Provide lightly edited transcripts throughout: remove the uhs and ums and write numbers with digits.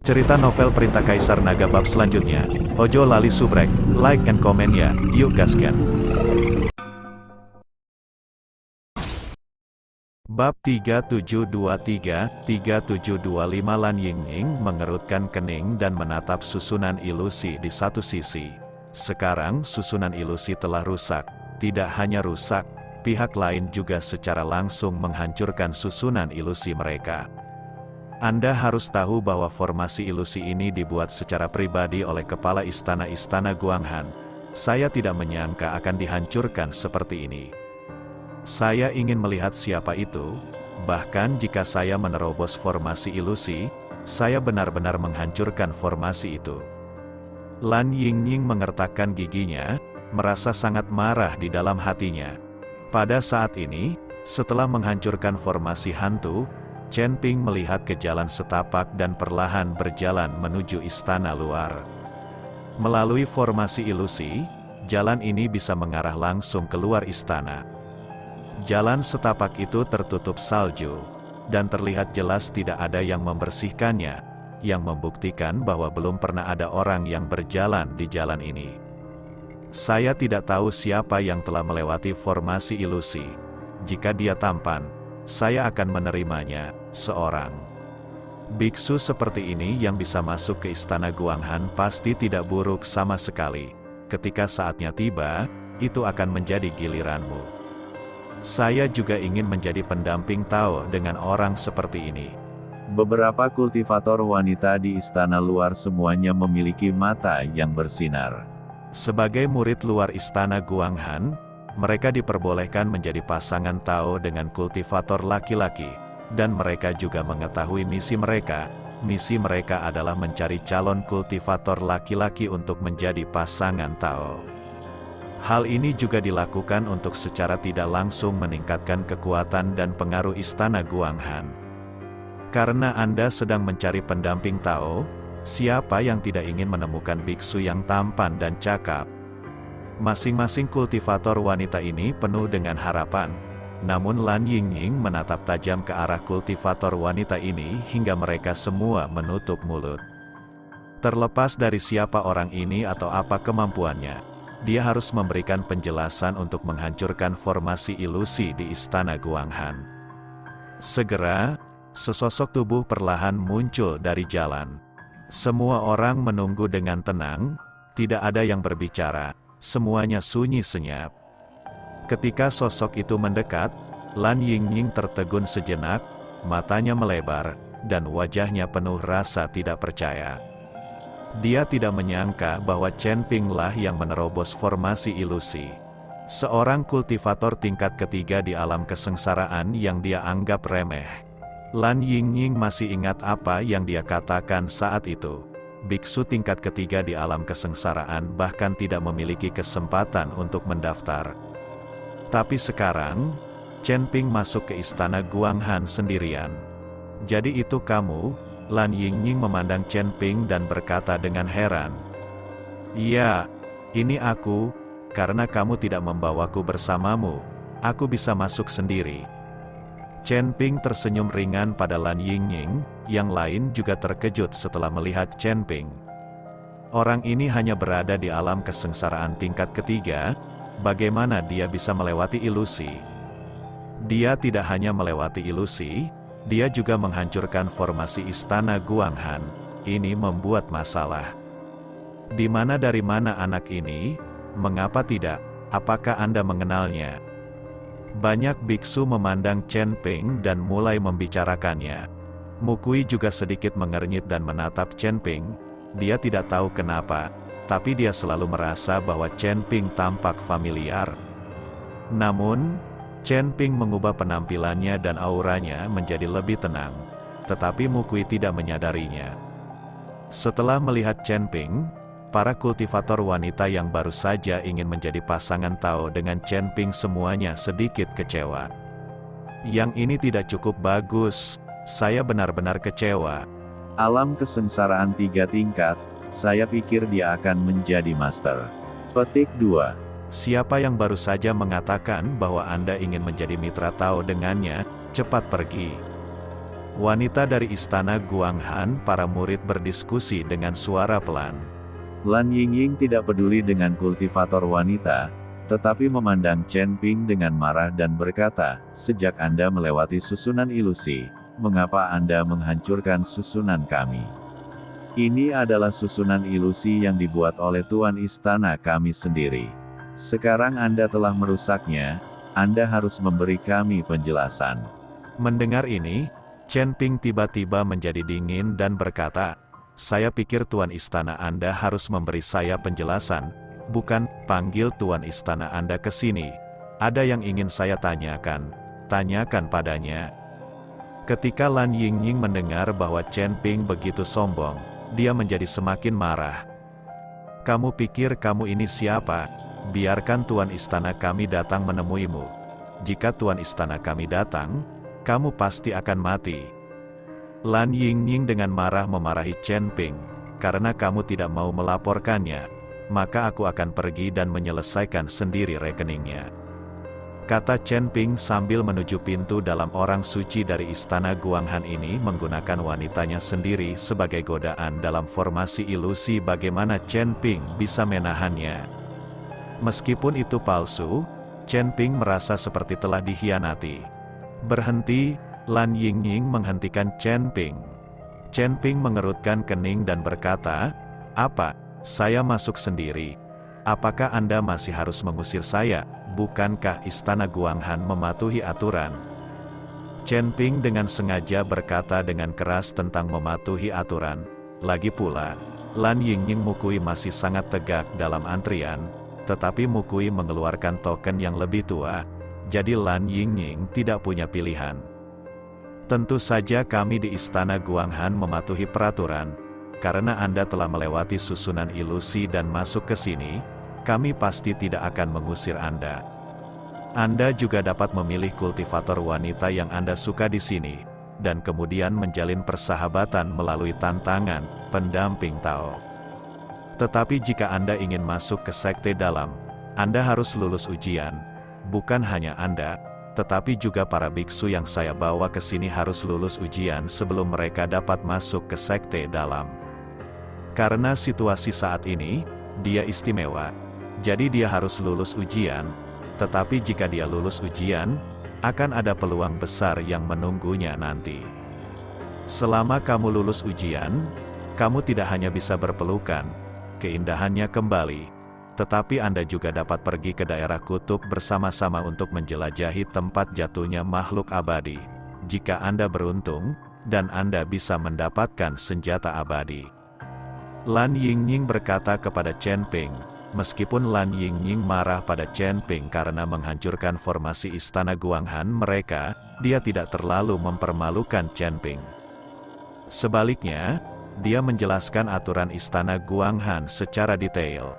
Cerita novel Perintah Kaisar Naga bab selanjutnya. Ojo lali subrek, like and comment ya, yuk gaskan. Bab 3723-3725. Lan Yingying mengerutkan kening dan menatap susunan ilusi di satu sisi. Sekarang susunan ilusi telah rusak. Tidak hanya rusak, pihak lain juga secara langsung menghancurkan susunan ilusi mereka. Anda harus tahu bahwa formasi ilusi ini dibuat secara pribadi oleh kepala istana Guanghan. Saya tidak menyangka akan dihancurkan seperti ini. Saya ingin melihat siapa itu. Bahkan jika saya menerobos formasi ilusi, saya benar-benar menghancurkan formasi itu. Lan Yingying mengertakkan giginya, merasa sangat marah di dalam hatinya. Pada saat ini, setelah menghancurkan formasi hantu, Chen Ping melihat ke jalan setapak dan perlahan berjalan menuju istana luar. Melalui formasi ilusi, jalan ini bisa mengarah langsung keluar istana. Jalan setapak itu tertutup salju, dan terlihat jelas tidak ada yang membersihkannya, yang membuktikan bahwa belum pernah ada orang yang berjalan di jalan ini. Saya tidak tahu siapa yang telah melewati formasi ilusi. Jika dia tampan, saya akan menerimanya, seorang biksu seperti ini yang bisa masuk ke istana Guanghan pasti tidak buruk sama sekali. Ketika saatnya tiba, itu akan menjadi giliranmu. Saya juga ingin menjadi pendamping Tao dengan orang seperti ini. Beberapa kultivator wanita di istana luar semuanya memiliki mata yang bersinar. Sebagai murid luar istana Guanghan, mereka diperbolehkan menjadi pasangan Tao dengan kultivator laki-laki, dan mereka juga mengetahui misi mereka. Misi mereka adalah mencari calon kultivator laki-laki untuk menjadi pasangan Tao. Hal ini juga dilakukan untuk secara tidak langsung meningkatkan kekuatan dan pengaruh istana Guanghan. Karena Anda sedang mencari pendamping Tao, siapa yang tidak ingin menemukan biksu yang tampan dan cakap? Masing-masing kultivator wanita ini penuh dengan harapan. Namun Lan Yingying menatap tajam ke arah kultivator wanita ini hingga mereka semua menutup mulut. Terlepas dari siapa orang ini atau apa kemampuannya, dia harus memberikan penjelasan untuk menghancurkan formasi ilusi di istana Guanghan. Segera, sesosok tubuh perlahan muncul dari jalan. Semua orang menunggu dengan tenang, tidak ada yang berbicara. Semuanya sunyi senyap. Ketika sosok itu mendekat, Lan Yingying tertegun sejenak, matanya melebar, dan wajahnya penuh rasa tidak percaya. Dia tidak menyangka bahwa Chen Ping lah yang menerobos formasi ilusi. Seorang kultivator tingkat ketiga di alam kesengsaraan yang dia anggap remeh. Lan Yingying masih ingat apa yang dia katakan saat itu. Biksu tingkat ketiga di alam kesengsaraan bahkan tidak memiliki kesempatan untuk mendaftar. Tapi sekarang, Chen Ping masuk ke istana Guanghan sendirian. Jadi itu kamu? Lan Yingying memandang Chen Ping dan berkata dengan heran. Iya, ini aku, karena kamu tidak membawaku bersamamu, aku bisa masuk sendiri. Chen Ping tersenyum ringan pada Lan Yingying, yang lain juga terkejut setelah melihat Chen Ping. Orang ini hanya berada di alam kesengsaraan tingkat ketiga, bagaimana dia bisa melewati ilusi? Dia tidak hanya melewati ilusi, dia juga menghancurkan formasi istana Guanghan. Ini membuat masalah. Di mana dari mana anak ini? Mengapa tidak? Apakah Anda mengenalnya? Banyak biksu memandang Chen Ping dan mulai membicarakannya. Mukui juga sedikit mengernyit dan menatap Chen Ping. Dia tidak tahu kenapa, tapi dia selalu merasa bahwa Chen Ping tampak familiar. Namun, Chen Ping mengubah penampilannya dan auranya menjadi lebih tenang, tetapi Mukui tidak menyadarinya. Setelah melihat Chen Ping, para kultivator wanita yang baru saja ingin menjadi pasangan Tao dengan Chen Ping semuanya sedikit kecewa. Yang ini tidak cukup bagus, saya benar-benar kecewa. Alam kesengsaraan 3 tingkat, saya pikir dia akan menjadi master. Petik 2. Siapa yang baru saja mengatakan bahwa Anda ingin menjadi mitra Tao dengannya, cepat pergi. Wanita dari istana Guanghan, para murid berdiskusi dengan suara pelan. Lan Yingying tidak peduli dengan kultivator wanita, tetapi memandang Chen Ping dengan marah dan berkata, "Sejak Anda melewati susunan ilusi, mengapa Anda menghancurkan susunan kami? Ini adalah susunan ilusi yang dibuat oleh Tuan Istana kami sendiri. Sekarang Anda telah merusaknya, Anda harus memberi kami penjelasan." Mendengar ini, Chen Ping tiba-tiba menjadi dingin dan berkata, "Saya pikir Tuan Istana Anda harus memberi saya penjelasan, bukan panggil Tuan Istana Anda ke sini. Ada yang ingin saya tanyakan, tanyakan padanya." Ketika Lan Yingying mendengar bahwa Chen Ping begitu sombong, dia menjadi semakin marah. "Kamu pikir kamu ini siapa? Biarkan Tuan Istana kami datang menemuimu. Jika Tuan Istana kami datang, kamu pasti akan mati." Lan Yingying dengan marah memarahi Chen Ping, "Karena kamu tidak mau melaporkannya, maka aku akan pergi dan menyelesaikan sendiri rekeningnya," kata Chen Ping sambil menuju pintu dalam orang suci dari istana Guanghan ini menggunakan wanitanya sendiri sebagai godaan dalam formasi ilusi. Bagaimana Chen Ping bisa menahannya? Meskipun itu palsu, Chen Ping merasa seperti telah dikhianati. "Berhenti!" Lan Yingying menghentikan Chen Ping. Chen Ping mengerutkan kening dan berkata, "Apa? Saya masuk sendiri. Apakah Anda masih harus mengusir saya? Bukankah istana Guanghan mematuhi aturan?" Chen Ping dengan sengaja berkata dengan keras tentang mematuhi aturan. Lagi pula, Lan Yingying Mukui masih sangat tegak dalam antrian, tetapi Mukui mengeluarkan token yang lebih tua, jadi Lan Yingying tidak punya pilihan. "Tentu saja kami di istana Guanghan mematuhi peraturan. Karena Anda telah melewati susunan ilusi dan masuk ke sini, kami pasti tidak akan mengusir Anda. Anda juga dapat memilih kultivator wanita yang Anda suka di sini, dan kemudian menjalin persahabatan melalui tantangan pendamping Tao. Tetapi jika Anda ingin masuk ke sekte dalam, Anda harus lulus ujian. Bukan hanya Anda, tetapi juga para biksu yang saya bawa ke sini harus lulus ujian sebelum mereka dapat masuk ke sekte dalam. Karena situasi saat ini, dia istimewa. Jadi dia harus lulus ujian, tetapi jika dia lulus ujian, akan ada peluang besar yang menunggunya nanti. Selama kamu lulus ujian, kamu tidak hanya bisa berpelukan, keindahannya kembali, tetapi Anda juga dapat pergi ke daerah kutub bersama-sama untuk menjelajahi tempat jatuhnya makhluk abadi. Jika Anda beruntung, dan Anda bisa mendapatkan senjata abadi." Lan Yingying berkata kepada Chen Ping. Meskipun Lan Yingying marah pada Chen Ping karena menghancurkan formasi istana Guanghan mereka, dia tidak terlalu mempermalukan Chen Ping. Sebaliknya, dia menjelaskan aturan istana Guanghan secara detail.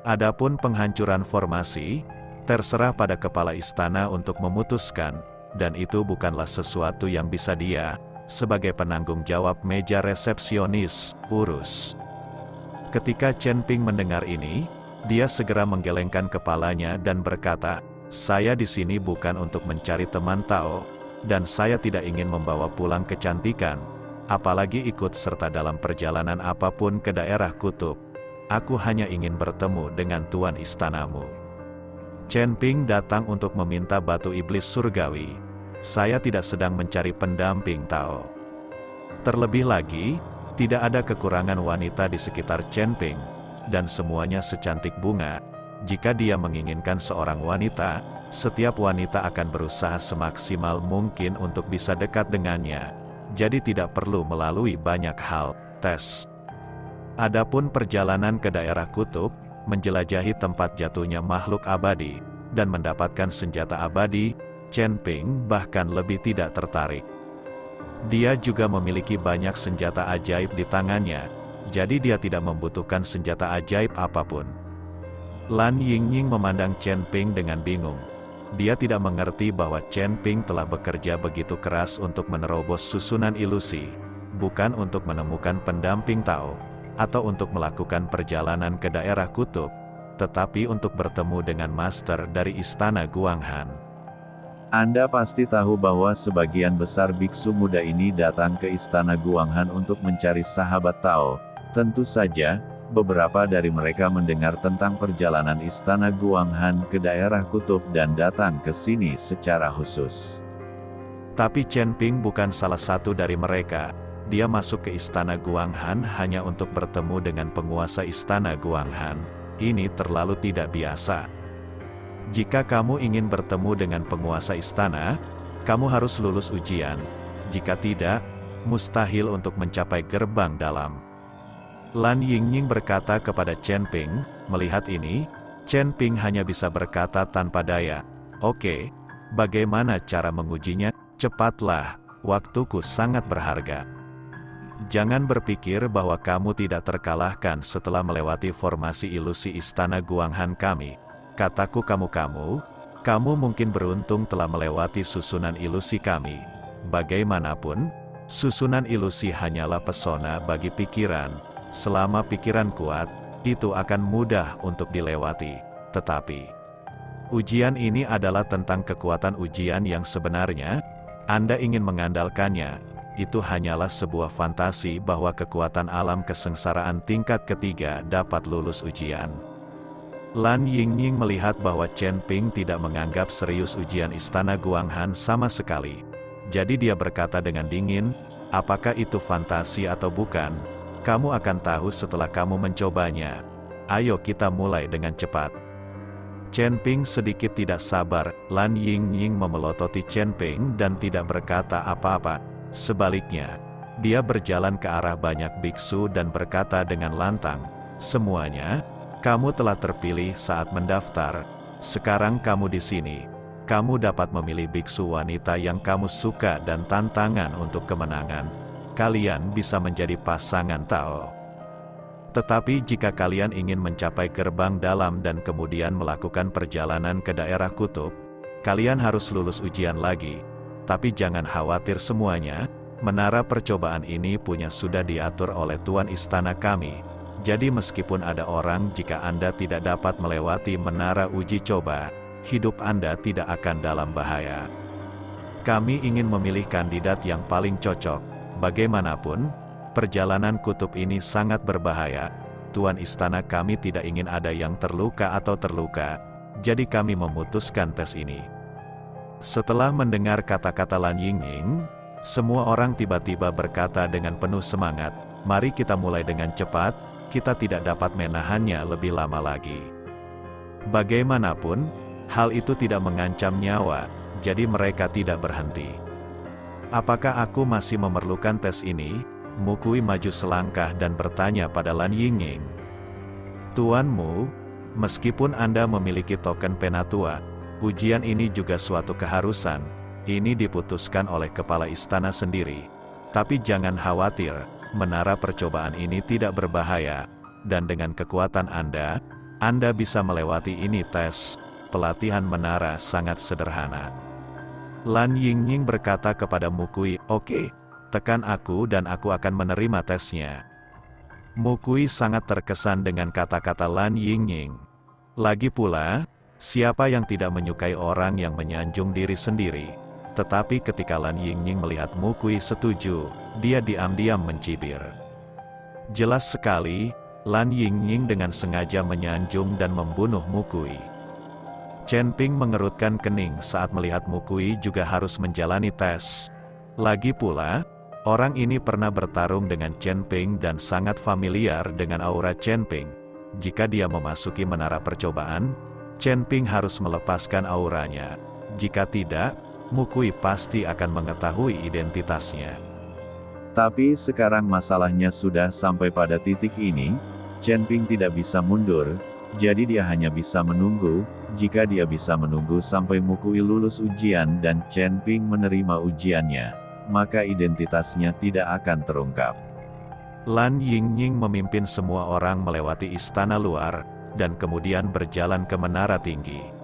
Adapun penghancuran formasi, terserah pada kepala istana untuk memutuskan, dan itu bukanlah sesuatu yang bisa dia, sebagai penanggung jawab meja resepsionis, urus. Ketika Chen Ping mendengar ini, dia segera menggelengkan kepalanya dan berkata, "Saya di sini bukan untuk mencari teman Tao, dan saya tidak ingin membawa pulang kecantikan, apalagi ikut serta dalam perjalanan apapun ke daerah kutub. Aku hanya ingin bertemu dengan tuan istanamu." Chen Ping datang untuk meminta batu iblis surgawi. "Saya tidak sedang mencari pendamping Tao." Terlebih lagi, tidak ada kekurangan wanita di sekitar Chen Ping, dan semuanya secantik bunga. Jika dia menginginkan seorang wanita, setiap wanita akan berusaha semaksimal mungkin untuk bisa dekat dengannya, jadi tidak perlu melalui banyak hal, tes. Adapun perjalanan ke daerah kutub, menjelajahi tempat jatuhnya makhluk abadi, dan mendapatkan senjata abadi, Chen Ping bahkan lebih tidak tertarik. Dia juga memiliki banyak senjata ajaib di tangannya, jadi dia tidak membutuhkan senjata ajaib apapun. Lan Yingying memandang Chen Ping dengan bingung. Dia tidak mengerti bahwa Chen Ping telah bekerja begitu keras untuk menerobos susunan ilusi, bukan untuk menemukan pendamping Tao, atau untuk melakukan perjalanan ke daerah kutub, tetapi untuk bertemu dengan master dari istana Guanghan. Anda pasti tahu bahwa sebagian besar biksu muda ini datang ke Istana Guanghan untuk mencari sahabat Tao. Tentu saja, beberapa dari mereka mendengar tentang perjalanan Istana Guanghan ke daerah kutub dan datang ke sini secara khusus. Tapi Chen Ping bukan salah satu dari mereka. Dia masuk ke Istana Guanghan hanya untuk bertemu dengan penguasa Istana Guanghan. Ini terlalu tidak biasa. Jika kamu ingin bertemu dengan penguasa istana, kamu harus lulus ujian. Jika tidak, mustahil untuk mencapai gerbang dalam. Lan Yingying berkata kepada Chen Ping. Melihat ini, Chen Ping hanya bisa berkata tanpa daya, "Oke, bagaimana cara mengujinya? Cepatlah, waktuku sangat berharga." Jangan berpikir bahwa kamu tidak terkalahkan setelah melewati formasi ilusi Istana Guanghan kami. Kataku kamu mungkin beruntung telah melewati susunan ilusi kami. Bagaimanapun, susunan ilusi hanyalah pesona bagi pikiran. Selama pikiran kuat, itu akan mudah untuk dilewati. Tetapi, ujian ini adalah tentang kekuatan ujian yang sebenarnya. Anda ingin mengandalkannya, itu hanyalah sebuah fantasi bahwa kekuatan alam kesengsaraan tingkat ketiga dapat lulus ujian. Lan Yingying melihat bahwa Chen Ping tidak menganggap serius ujian Istana Guanghan sama sekali. Jadi dia berkata dengan dingin, "Apakah itu fantasi atau bukan? Kamu akan tahu setelah kamu mencobanya. Ayo kita mulai dengan cepat." Chen Ping sedikit tidak sabar. Lan Yingying memelototi Chen Ping dan tidak berkata apa-apa. Sebaliknya, dia berjalan ke arah banyak biksu dan berkata dengan lantang, "Semuanya, kamu telah terpilih saat mendaftar. Sekarang kamu di sini. Kamu dapat memilih biksu wanita yang kamu suka dan tantangan untuk kemenangan. Kalian bisa menjadi pasangan Tao. Tetapi jika kalian ingin mencapai gerbang dalam dan kemudian melakukan perjalanan ke daerah kutub, kalian harus lulus ujian lagi. Tapi jangan khawatir semuanya, menara percobaan ini sudah diatur oleh Tuan Istana kami. Jadi meskipun ada orang jika Anda tidak dapat melewati menara uji coba, hidup Anda tidak akan dalam bahaya. Kami ingin memilih kandidat yang paling cocok. Bagaimanapun, perjalanan kutub ini sangat berbahaya. Tuan Istana kami tidak ingin ada yang terluka atau terluka. Jadi kami memutuskan tes ini." Setelah mendengar kata-kata Lan Yingying, semua orang tiba-tiba berkata dengan penuh semangat, "Mari kita mulai dengan cepat. Kita tidak dapat menahannya lebih lama lagi." Bagaimanapun, hal itu tidak mengancam nyawa, jadi mereka tidak berhenti. "Apakah aku masih memerlukan tes ini?" Mukui maju selangkah dan bertanya pada Lan Yingying. "Tuanmu, meskipun Anda memiliki token penatua, ujian ini juga suatu keharusan. Ini diputuskan oleh kepala istana sendiri. Tapi jangan khawatir. Menara percobaan ini tidak berbahaya, dan dengan kekuatan Anda bisa melewati ini tes. Pelatihan menara sangat sederhana." Lan Yingying berkata kepada Mukui, "Oke, tekan aku dan aku akan menerima tesnya." Mukui sangat terkesan dengan kata-kata Lan Yingying. Lagi pula, siapa yang tidak menyukai orang yang menyanjung diri sendiri? Tetapi ketika Lan Yingying melihat Mukui setuju, dia diam-diam mencibir. Jelas sekali, Lan Yingying dengan sengaja menyanjung dan membunuh Mukui. Chen Ping mengerutkan kening saat melihat Mukui juga harus menjalani tes. Lagi pula, orang ini pernah bertarung dengan Chen Ping dan sangat familiar dengan aura Chen Ping. Jika dia memasuki menara percobaan, Chen Ping harus melepaskan auranya. Jika tidak, Mukui pasti akan mengetahui identitasnya. Tapi sekarang masalahnya sudah sampai pada titik ini, Chen Ping tidak bisa mundur, jadi dia hanya bisa menunggu. Jika dia bisa menunggu sampai Mukui lulus ujian dan Chen Ping menerima ujiannya, maka identitasnya tidak akan terungkap. Lan Yingying memimpin semua orang melewati istana luar, dan kemudian berjalan ke menara tinggi.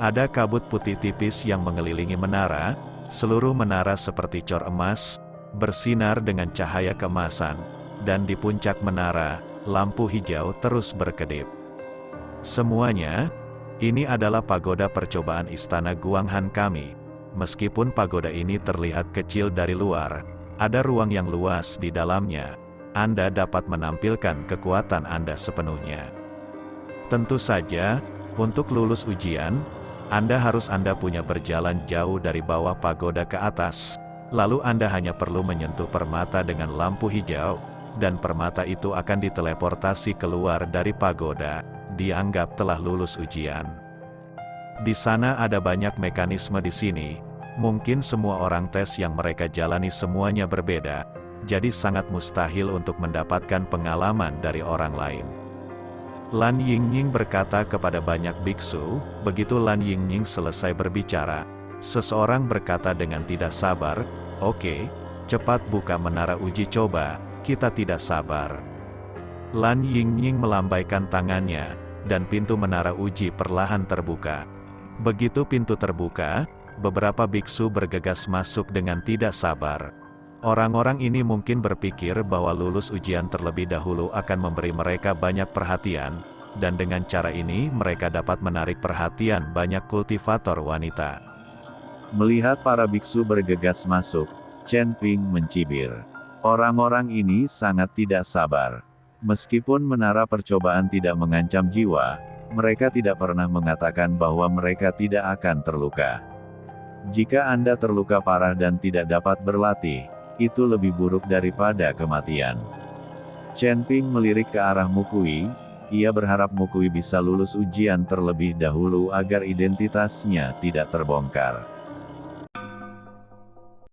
Ada kabut putih tipis yang mengelilingi menara, seluruh menara seperti cor emas, bersinar dengan cahaya keemasan, dan di puncak menara, lampu hijau terus berkedip. Semuanya, Ini adalah pagoda percobaan istana Guanghan kami. Meskipun pagoda ini terlihat kecil dari luar, ada ruang yang luas di dalamnya. Anda dapat menampilkan kekuatan Anda sepenuhnya. Tentu saja, untuk lulus ujian, Anda punya berjalan jauh dari bawah pagoda ke atas. Lalu Anda hanya perlu menyentuh permata dengan lampu hijau, dan permata itu akan diteleportasi keluar dari pagoda. Dianggap telah lulus ujian. Di sana ada banyak mekanisme di sini. Mungkin semua orang tes yang mereka jalani semuanya berbeda, jadi sangat mustahil untuk mendapatkan pengalaman dari orang lain. Lan Yingying berkata kepada banyak biksu. Begitu Lan Yingying selesai berbicara, seseorang berkata dengan tidak sabar, "Oke, cepat buka menara uji coba, kita tidak sabar." Lan Yingying melambaikan tangannya, dan pintu menara uji perlahan terbuka. Begitu pintu terbuka, beberapa biksu bergegas masuk dengan tidak sabar. Orang-orang ini mungkin berpikir bahwa lulus ujian terlebih dahulu akan memberi mereka banyak perhatian, dan dengan cara ini mereka dapat menarik perhatian banyak kultivator wanita. Melihat para biksu bergegas masuk, Chen Ping mencibir. Orang-orang ini sangat tidak sabar. Meskipun menara percobaan tidak mengancam jiwa, mereka tidak pernah mengatakan bahwa mereka tidak akan terluka. Jika Anda terluka parah dan tidak dapat berlatih, itu lebih buruk daripada kematian. Chen Ping melirik ke arah Mukui. Ia berharap Mukui bisa lulus ujian terlebih dahulu agar identitasnya tidak terbongkar.